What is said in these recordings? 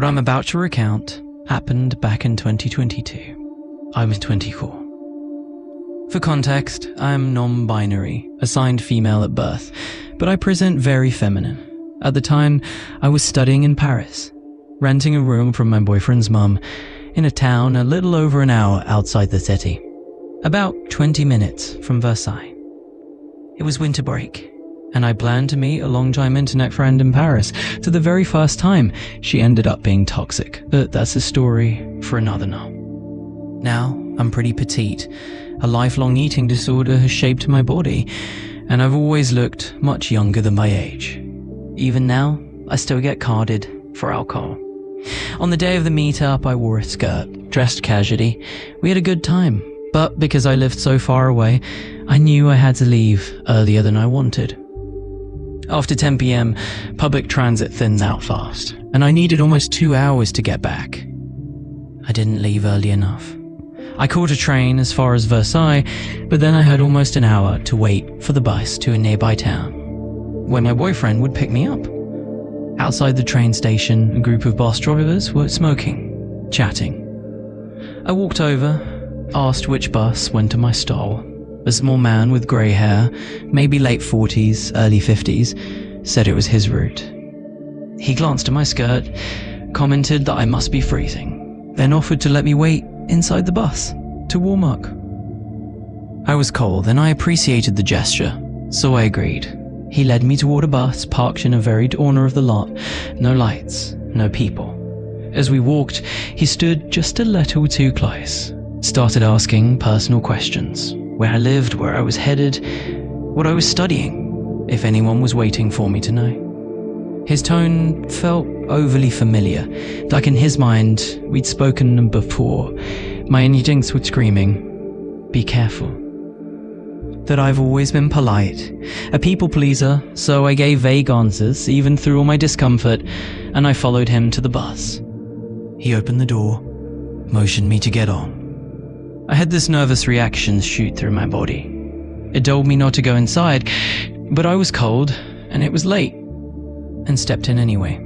I'm about to recount happened back in 2022. I was 24. For context, I am non-binary, assigned female at birth, but I present very feminine. At the time, I was studying in Paris, renting a room from my boyfriend's mum in a town a little over an hour outside the city, about 20 minutes from Versailles. It was winter break, and I planned to meet a long-time internet friend in Paris. For the very first time, she ended up being toxic, but that's a story for another night. Now, I'm pretty petite. A lifelong eating disorder has shaped my body, and I've always looked much younger than my age. Even now, I still get carded for alcohol. On the day of the meetup, I wore a skirt, dressed casually. We had a good time, but because I lived so far away, I knew I had to leave earlier than I wanted. After 10 p.m, public transit thinned out fast, and I needed almost 2 hours to get back. I didn't leave early enough. I caught a train as far as Versailles, but then I had almost an hour to wait for the bus to a nearby town, where my boyfriend would pick me up. Outside the train station, a group of bus drivers were smoking, chatting. I walked over, asked which bus went to my stall. A small man with grey hair, maybe late 40s, early 50s, said it was his route. He glanced at my skirt, commented that I must be freezing, then offered to let me wait inside the bus to warm up. I was cold and I appreciated the gesture, so I agreed. He led me toward a bus parked in a very corner of the lot, no lights, no people. As we walked, he stood just a little too close, started asking personal questions. Where I lived, where I was headed, what I was studying, if anyone was waiting for me to know. His tone felt overly familiar, like in his mind, we'd spoken before. My instincts were screaming, be careful. That I've always been polite, a people pleaser, so I gave vague answers, even through all my discomfort, and I followed him to the bus. He opened the door, motioned me to get on. I had this nervous reaction shoot through my body. It told me not to go inside, but I was cold and it was late, and stepped in anyway.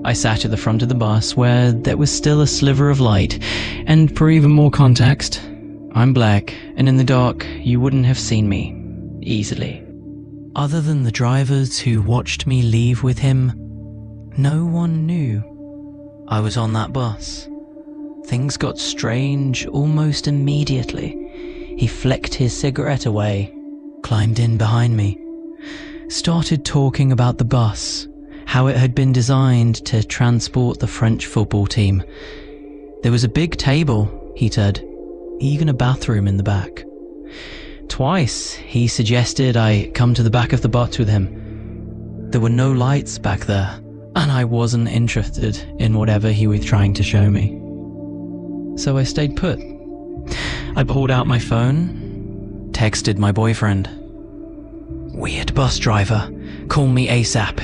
I sat at the front of the bus where there was still a sliver of light, and for even more context, I'm black, and in the dark you wouldn't have seen me easily. Other than the drivers who watched me leave with him, no one knew I was on that bus. Things got strange almost immediately. He flicked his cigarette away, climbed in behind me, started talking about the bus, how it had been designed to transport the French football team. There was a big table, he said, even a bathroom in the back. Twice, he suggested I come to the back of the bus with him. There were no lights back there, and I wasn't interested in whatever he was trying to show me. So I stayed put. I pulled out my phone, texted my boyfriend. Weird bus driver, call me ASAP.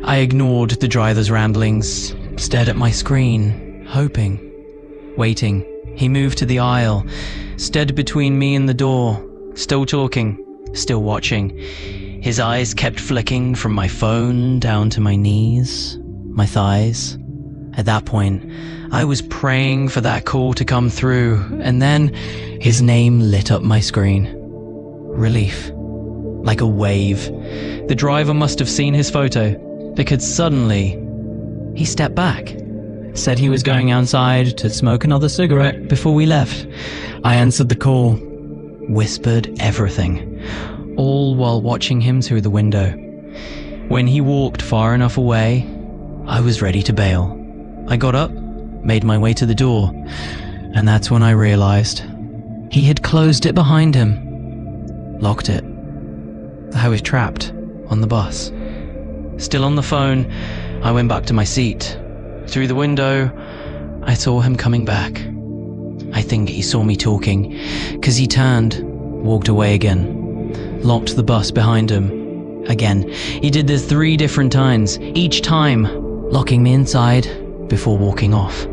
I ignored the driver's ramblings, stared at my screen, hoping, waiting. He moved to the aisle, stood between me and the door, still talking, still watching. His eyes kept flicking from my phone down to my knees, my thighs. At that point, I was praying for that call to come through, and then his name lit up my screen. Relief. Like a wave. The driver must have seen his photo, because suddenly, he stepped back. Said he was going outside to smoke another cigarette before we left. I answered the call, whispered everything, all while watching him through the window. When he walked far enough away, I was ready to bail. I got up, made my way to the door, and that's when I realized he had closed it behind him, locked it. I was trapped on the bus. Still on the phone, I went back to my seat. Through the window, I saw him coming back. I think he saw me talking, 'cause he turned, walked away again, locked the bus behind him. Again, he did this 3 different times, each time locking me inside before walking off.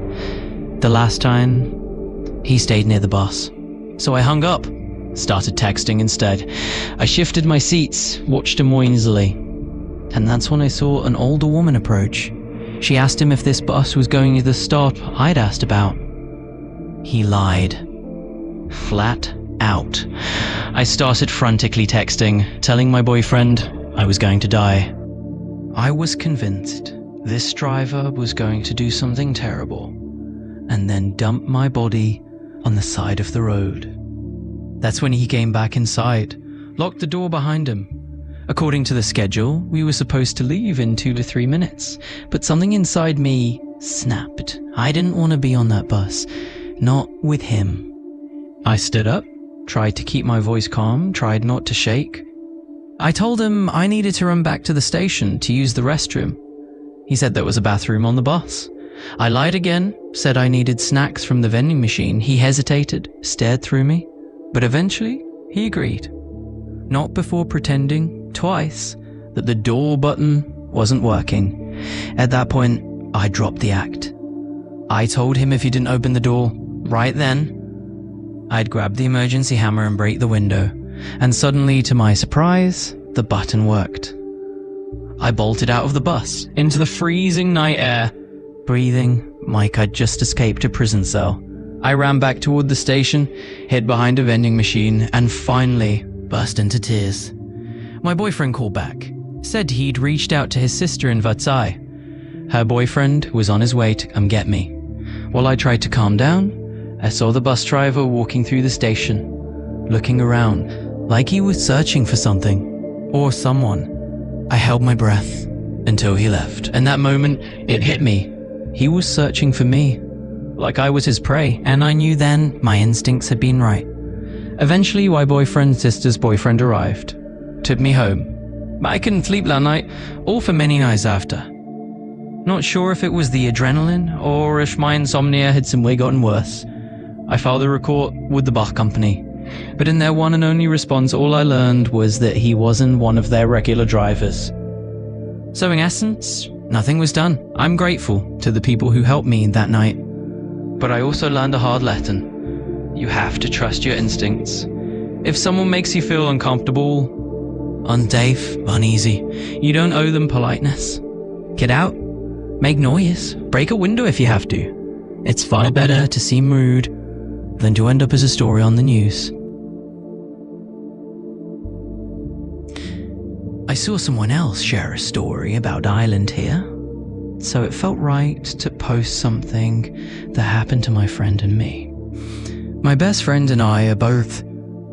The last time, he stayed near the bus. So I hung up, started texting instead. I shifted my seats, watched him more easily. And that's when I saw an older woman approach. She asked him if this bus was going to the stop I'd asked about. He lied. Flat out. I started frantically texting, telling my boyfriend I was going to die. I was convinced this driver was going to do something terrible and then dump my body on the side of the road. That's when he came back inside, locked the door behind him. According to the schedule, we were supposed to leave in 2 to 3 minutes, but something inside me snapped. I didn't want to be on that bus, not with him. I stood up, tried to keep my voice calm, tried not to shake. I told him I needed to run back to the station to use the restroom. He said there was a bathroom on the bus. I lied again, said I needed snacks from the vending machine. He hesitated, stared through me, but eventually he agreed. Not before pretending, twice, that the door button wasn't working. At that point, I dropped the act. I told him if he didn't open the door right then, I'd grab the emergency hammer and break the window, and suddenly, to my surprise, the button worked. I bolted out of the bus, into the freezing night air, breathing like I'd just escaped a prison cell. I ran back toward the station, hid behind a vending machine, and finally burst into tears. My boyfriend called back, said he'd reached out to his sister in Versailles. Her boyfriend was on his way to come get me. While I tried to calm down, I saw the bus driver walking through the station, looking around like he was searching for something or someone. I held my breath until he left, and that moment it hit me. He was searching for me, like I was his prey, and I knew then my instincts had been right. Eventually, my boyfriend's sister's boyfriend arrived, took me home. I couldn't sleep that night, or for many nights after. Not sure if it was the adrenaline, or if my insomnia had simply gotten worse. I filed a report with the bus company, but in their one and only response, all I learned was that he wasn't one of their regular drivers. So in essence, nothing was done. I'm grateful to the people who helped me that night. But I also learned a hard lesson. You have to trust your instincts. If someone makes you feel uncomfortable, unsafe, uneasy, you don't owe them politeness. Get out, make noise, break a window if you have to. It's far better to seem rude than to end up as a story on the news. I saw someone else share a story about Ireland here, so it felt right to post something that happened to my friend and me. My best friend and I are both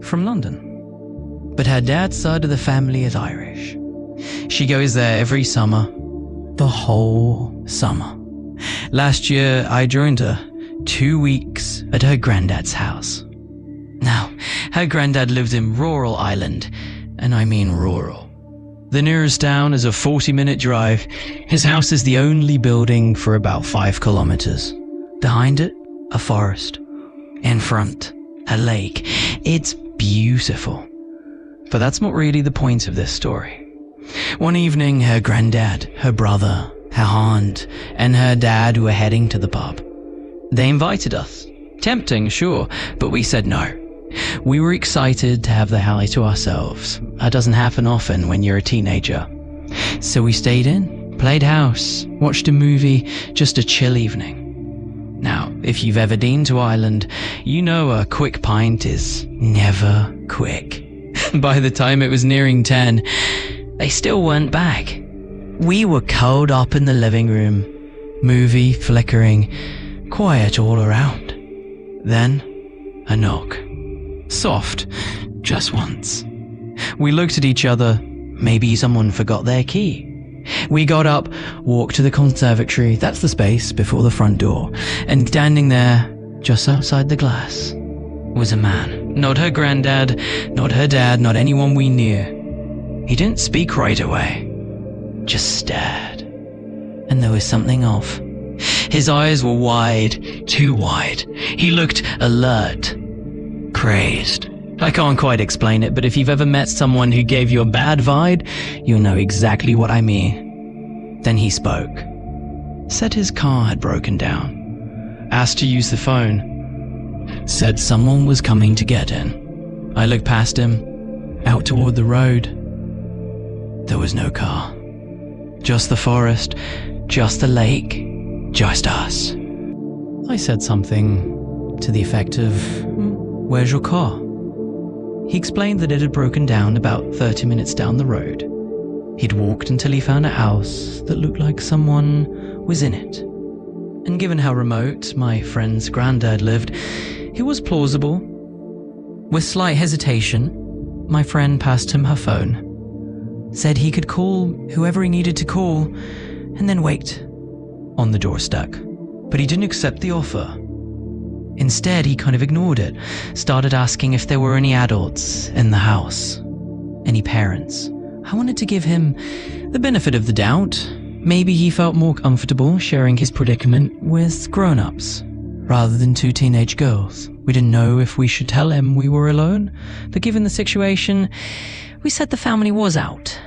from London, but her dad's side of the family is Irish. She goes there every summer, the whole summer. Last year, I joined her 2 weeks at her granddad's house. Now, her granddad lived in rural Ireland, and I mean rural. The nearest town is a 40-minute drive. His house is the only building for about 5 kilometers. Behind it, a forest. In front, a lake. It's beautiful. But that's not really the point of this story. One evening, her granddad, her brother, her aunt, and her dad were heading to the pub. They invited us. Tempting, sure, but we said no. We were excited to have the house to ourselves. That doesn't happen often when you're a teenager. So we stayed in, played house, watched a movie, just a chill evening. Now, if you've ever been to Ireland, you know a quick pint is never quick. By the time it was nearing 10, they still weren't back. We were curled up in the living room, movie flickering, quiet all around. Then, a knock. Soft, just once. We looked at each other. Maybe someone forgot their key. We got up, walked to the conservatory, that's the space before the front door, and standing there, just outside the glass, was a man. Not her granddad, not her dad, not anyone we knew. He didn't speak right away, just stared. And there was something off. His eyes were wide, too wide. He looked alert, crazed. I can't quite explain it, but if you've ever met someone who gave you a bad vibe, you'll know exactly what I mean. Then he spoke. Said his car had broken down. Asked to use the phone. Said someone was coming to get in. I looked past him, out toward the road. There was no car. Just the forest, Just the lake. Just us. I said something to the effect of, "Where's your car?" He explained that it had broken down about 30 minutes down the road. He'd walked until he found a house that looked like someone was in it. And given how remote my friend's granddad lived, it was plausible. With slight hesitation, my friend passed him her phone, said he could call whoever he needed to call, and then wait on the door stuck. But he didn't accept the offer. Instead, he kind of ignored it, started asking if there were any adults in the house, any parents. I wanted to give him the benefit of the doubt. Maybe he felt more comfortable sharing his predicament with grown-ups rather than two teenage girls. We didn't know if we should tell him we were alone, but given the situation, we said the family was out.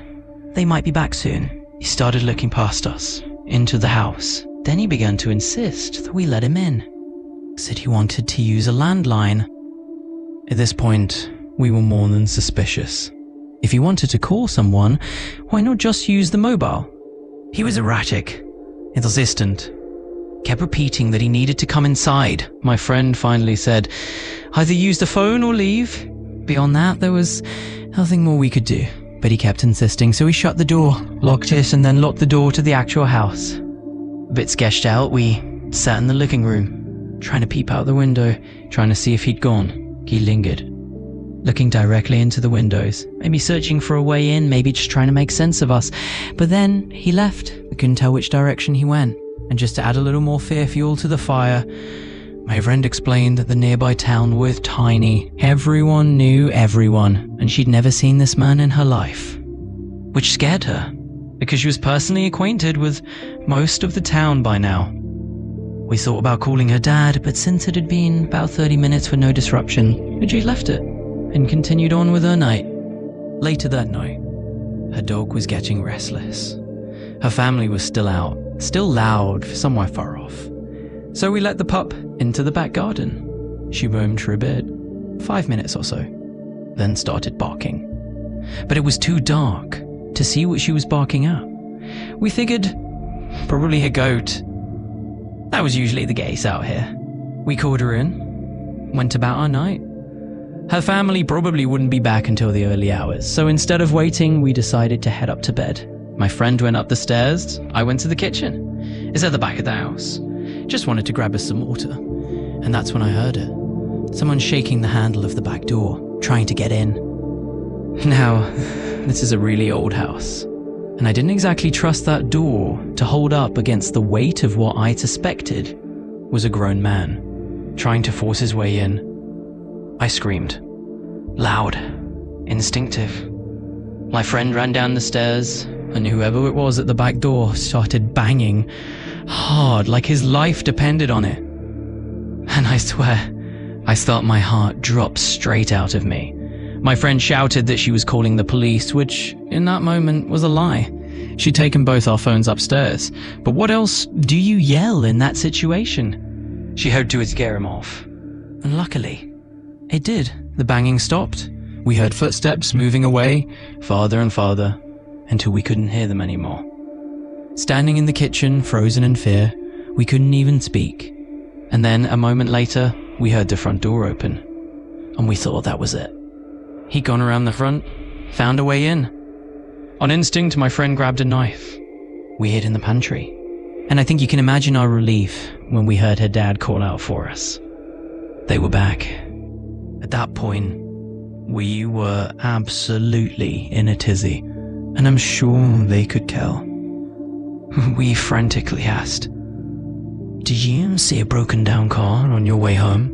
They might be back soon. He started looking past us, into the house. Then he began to insist that we let him in. Said he wanted to use a landline. At this point, we were more than suspicious. If he wanted to call someone, why not just use the mobile? He was erratic, insistent, kept repeating that he needed to come inside. My friend finally said, either use the phone or leave. Beyond that, there was nothing more we could do. But he kept insisting, so we shut the door, locked it, and then locked the door to the actual house. A bit sketched out, we sat in the living room, trying to peep out the window, trying to see if he'd gone. He lingered, looking directly into the windows, maybe searching for a way in, maybe just trying to make sense of us. But then he left. We couldn't tell which direction he went. And just to add a little more fear fuel to the fire, my friend explained that the nearby town was tiny. Everyone knew everyone, and she'd never seen this man in her life. Which scared her, because she was personally acquainted with most of the town by now. We thought about calling her dad, but since it had been about 30 minutes with no disruption, she left it and continued on with her night. Later that night, her dog was getting restless. Her family was still out, still loud, somewhere far off. So we let the pup into the back garden. She roamed for a bit, 5 minutes or so, then started barking. But it was too dark to see what she was barking at. We figured probably a goat. That was usually the case out here. We called her in, went about our night. Her family probably wouldn't be back until the early hours, so instead of waiting, we decided to head up to bed. My friend went up the stairs, I went to the kitchen. It's at the back of the house. Just wanted to grab us some water. And that's when I heard it. Someone shaking the handle of the back door, trying to get in. Now, this is a really old house, and I didn't exactly trust that door to hold up against the weight of what I suspected was a grown man, trying to force his way in. I screamed. Loud. Instinctive. My friend ran down the stairs, and whoever it was at the back door started banging hard, like his life depended on it. And I swear, I felt my heart drop straight out of me. My friend shouted that she was calling the police, which in that moment was a lie. She'd taken both our phones upstairs. But what else do you yell in that situation? She hoped to scare him off. And luckily, it did. The banging stopped. We heard footsteps moving away, farther and farther, until we couldn't hear them anymore. Standing in the kitchen, frozen in fear, we couldn't even speak. And then, a moment later, we heard the front door open. And we thought that was it. He'd gone around the front, found a way in. On instinct, my friend grabbed a knife. We hid in the pantry. And I think you can imagine our relief when we heard her dad call out for us. They were back. At that point, we were absolutely in a tizzy, and I'm sure they could tell. We frantically asked, "Did you see a broken down car on your way home?"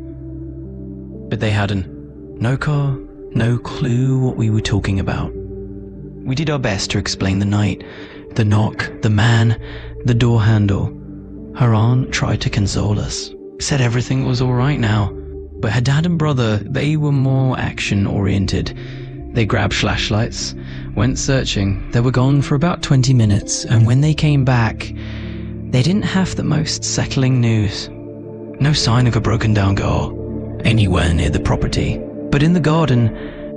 But they hadn't. No car, no clue what we were talking about. We did our best to explain the night, the knock, the man, the door handle. Her aunt tried to console us, said everything was all right now. But her dad and brother, they were more action-oriented. They grabbed flashlights, went searching. They were gone for about 20 minutes, and when they came back, they didn't have the most settling news. No sign of a broken down car anywhere near the property. But in the garden,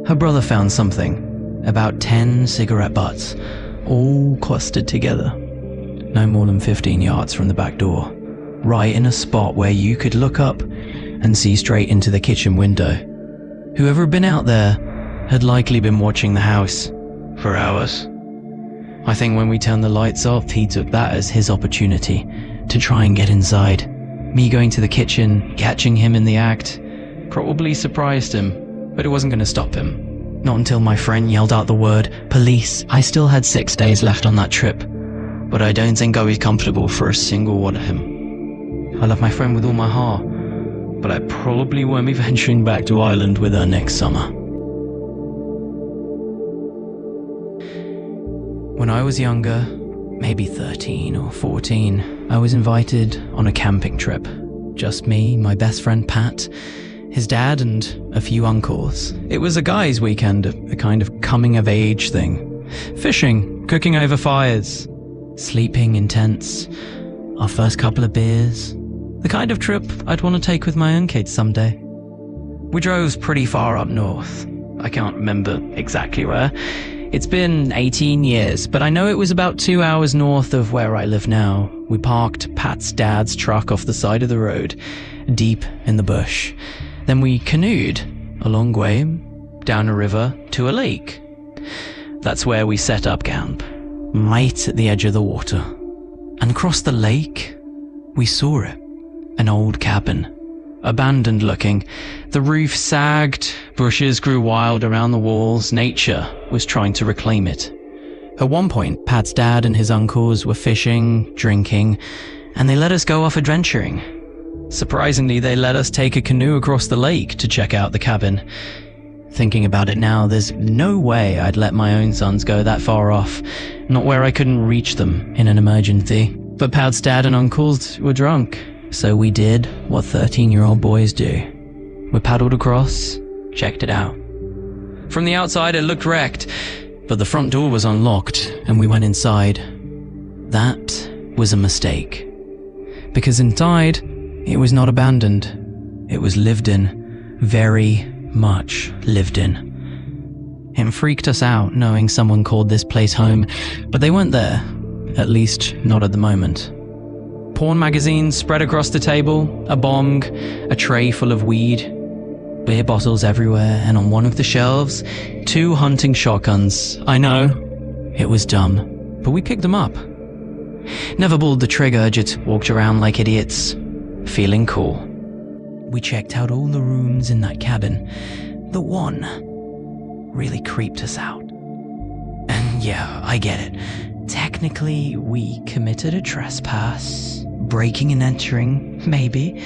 her brother found something. About 10 cigarette butts, all clustered together. no more than 15 yards from the back door, right in a spot where you could look up and see straight into the kitchen window. Whoever had been out there had likely been watching the house for hours. I think when we turned the lights off, he took that as his opportunity to try and get inside. Me going to the kitchen, catching him in the act, probably surprised him, but it wasn't going to stop him. Not until my friend yelled out the word, "Police." I still had 6 days left on that trip, but I don't think I was comfortable for a single one of him. I love my friend with all my heart, but I probably won't be venturing back to Ireland with her next summer. When I was younger, maybe 13 or 14, I was invited on a camping trip. Just me, my best friend Pat, his dad, and a few uncles. It was a guy's weekend, a kind of coming-of-age thing. Fishing, cooking over fires, sleeping in tents, our first couple of beers. The kind of trip I'd want to take with my own kids someday. We drove pretty far up north. I can't remember exactly where. It's been 18 years, but I know it was about 2 hours north of where I live now. We parked Pat's dad's truck off the side of the road, deep in the bush. Then we canoed a long way, down a river to a lake. That's where we set up camp, right at the edge of the water. And across the lake, we saw it. An old cabin. Abandoned looking. The roof sagged, bushes grew wild around the walls, nature was trying to reclaim it. At one point, Pat's dad and his uncles were fishing, drinking, and they let us go off adventuring. Surprisingly, they let us take a canoe across the lake to check out the cabin. Thinking about it now, there's no way I'd let my own sons go that far off, not where I couldn't reach them in an emergency. But Pat's dad and uncles were drunk. So we did what 13-year-old boys do. We paddled across, checked it out. From the outside it looked wrecked, but the front door was unlocked and we went inside. That was a mistake. Because inside, it was not abandoned. It was lived in. Very much lived in. It freaked us out knowing someone called this place home, but they weren't there. At least not at the moment. Porn magazines spread across the table, a bong, a tray full of weed, beer bottles everywhere, and on one of the shelves, 2 hunting shotguns. I know, it was dumb, but we picked them up. Never pulled the trigger, just walked around like idiots, feeling cool. We checked out all the rooms in that cabin. The one really creeped us out. And yeah, I get it. Technically, we committed a trespass, breaking and entering, maybe,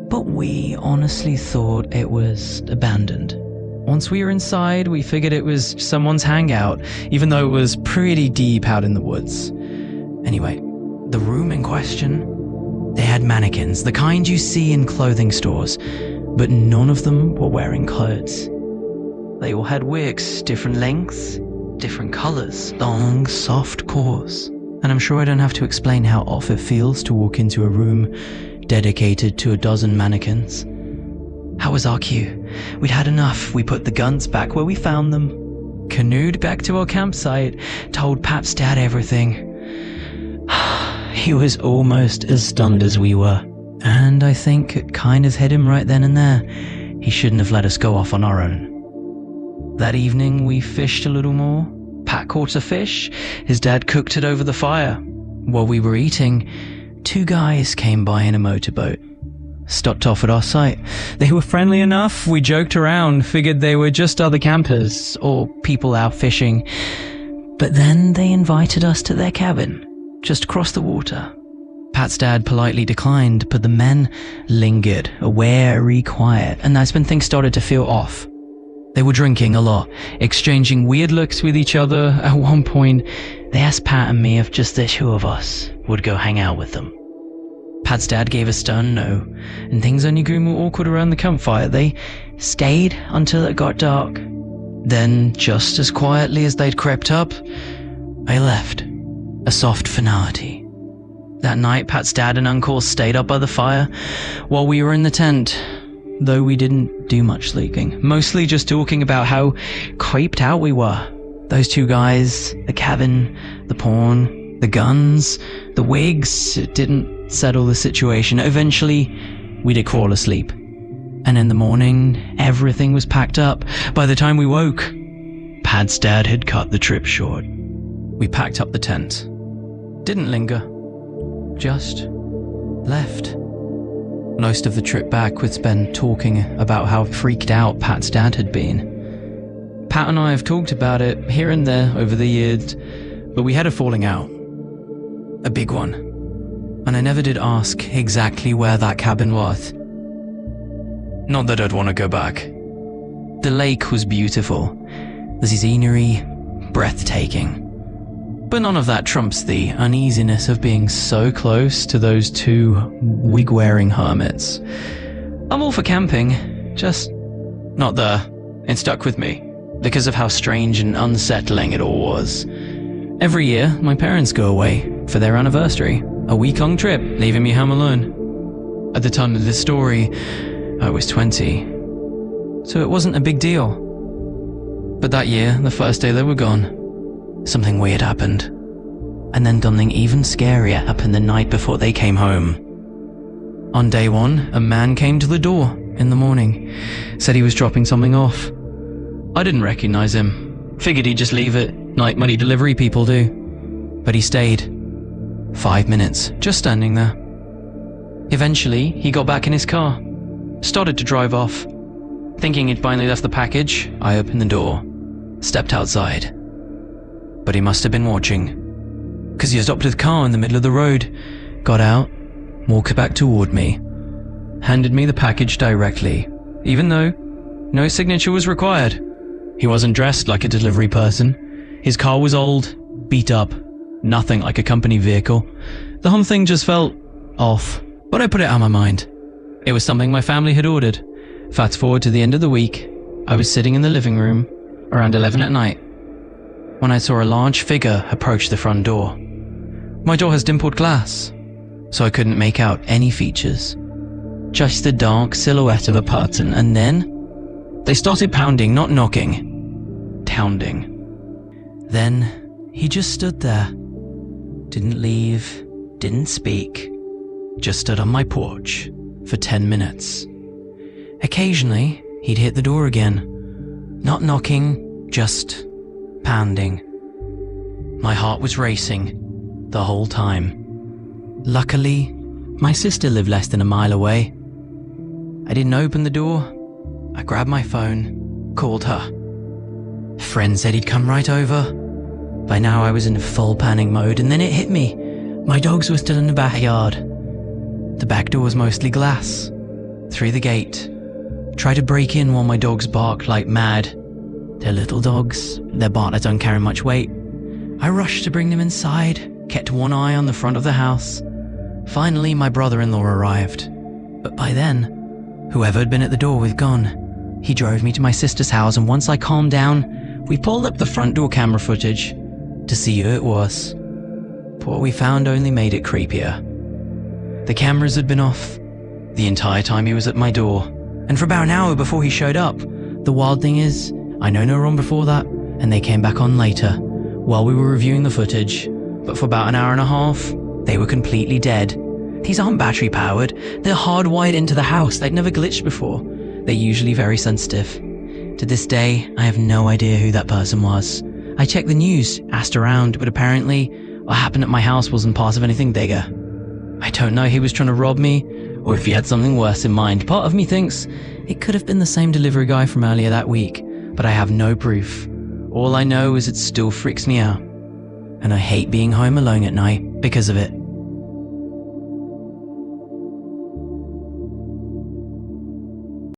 but we honestly thought it was abandoned. Once we were inside, we figured it was someone's hangout, even though it was pretty deep out in the woods. Anyway, the room in question, they had mannequins, the kind you see in clothing stores, but none of them were wearing clothes. They all had wigs, different lengths, different colors, long, soft coarse. And I'm sure I don't have to explain how off it feels to walk into a room dedicated to a dozen mannequins. How was our cue? We'd had enough. We put the guns back where we found them, canoed back to our campsite, told Pat's dad everything. He was almost as stunned as we were. And I think it kind of hit him right then and there. He shouldn't have let us go off on our own. That evening, we fished a little more. Pat caught a fish. His dad cooked it over the fire. While we were eating, 2 guys came by in a motorboat. Stopped off at our site. They were friendly enough. We joked around, figured they were just other campers or people out fishing. But then they invited us to their cabin, just across the water. Pat's dad politely declined, but the men lingered, wary, quiet, and that's when things started to feel off. They were drinking a lot, exchanging weird looks with each other. At one point, they asked Pat and me if just the 2 of us would go hang out with them. Pat's dad gave a stern no, and things only grew more awkward around the campfire. They stayed until it got dark. Then, just as quietly as they'd crept up, they left. A soft finality. That night, Pat's dad and uncle stayed up by the fire while we were in the tent, though we didn't do much sleeping, mostly just talking about how creeped out we were. Those 2 guys, the cabin, the porn, The guns, the wigs, it didn't settle the situation. Eventually, we did fall asleep. And in the morning, everything was packed up. By the time we woke, Pad's dad had cut the trip short. We packed up the tent. Didn't linger. Just left. Most of the trip back we'd spent talking about how freaked out Pat's dad had been. Pat and I have talked about it here and there over the years, but we had a falling out. A big one. And I never did ask exactly where that cabin was. Not that I'd want to go back. The lake was beautiful, the scenery breathtaking. But none of that trumps the uneasiness of being so close to those two wig-wearing hermits. I'm all for camping, just not there. It stuck with me, because of how strange and unsettling it all was. Every year, my parents go away for their anniversary, a week-long trip, leaving me home alone. At the time of this story, I was 20, so it wasn't a big deal. But that year, the first day they were gone, something weird happened. And then something even scarier happened the night before they came home. On day one, a man came to the door in the morning, said he was dropping something off. I didn't recognize him, figured he'd just leave it, like money delivery people do. But he stayed. 5 minutes, just standing there. Eventually, he got back in his car, started to drive off. Thinking he'd finally left the package, I opened the door, stepped outside. But he must have been watching, because he stopped his car in the middle of the road, got out, walked back toward me, handed me the package directly, even though no signature was required. He wasn't dressed like a delivery person. His car was old, beat up, nothing like a company vehicle. The whole thing just felt off, but I put it out of my mind. It was something my family had ordered. Fast forward to the end of the week, I was sitting in the living room around 11 at night when I saw a large figure approach the front door. My door has dimpled glass, so I couldn't make out any features. Just the dark silhouette of a person, and then they started pounding, not knocking, pounding. Then he just stood there. Didn't leave, didn't speak, just stood on my porch for 10 minutes. Occasionally, he'd hit the door again. Not knocking, just pounding. My heart was racing the whole time. Luckily, my sister lived less than a mile away. I didn't open the door. I grabbed my phone, called her. A friend said he'd come right over. By now I was in full panic mode, and then it hit me. My dogs were still in the backyard. The back door was mostly glass. Through the gate. Tried to break in while my dogs barked like mad. They're little dogs, their bark don't carry much weight. I rushed to bring them inside, kept one eye on the front of the house. Finally, my brother-in-law arrived. But by then, whoever had been at the door was gone. He drove me to my sister's house, and once I calmed down, we pulled up the front door camera footage to see who it was. But what we found only made it creepier. The cameras had been off the entire time he was at my door, and for about an hour before he showed up. The wild thing is, I know no one before that, and they came back on later, while we were reviewing the footage, but for about an hour and a half, they were completely dead. These aren't battery powered, they're hardwired into the house, they'd never glitched before. They're usually very sensitive. To this day, I have no idea who that person was. I checked the news, asked around, but apparently, what happened at my house wasn't part of anything bigger. I don't know if he was trying to rob me, or if he had something worse in mind. Part of me thinks it could have been the same delivery guy from earlier that week, but I have no proof. All I know is it still freaks me out, and I hate being home alone at night because of it.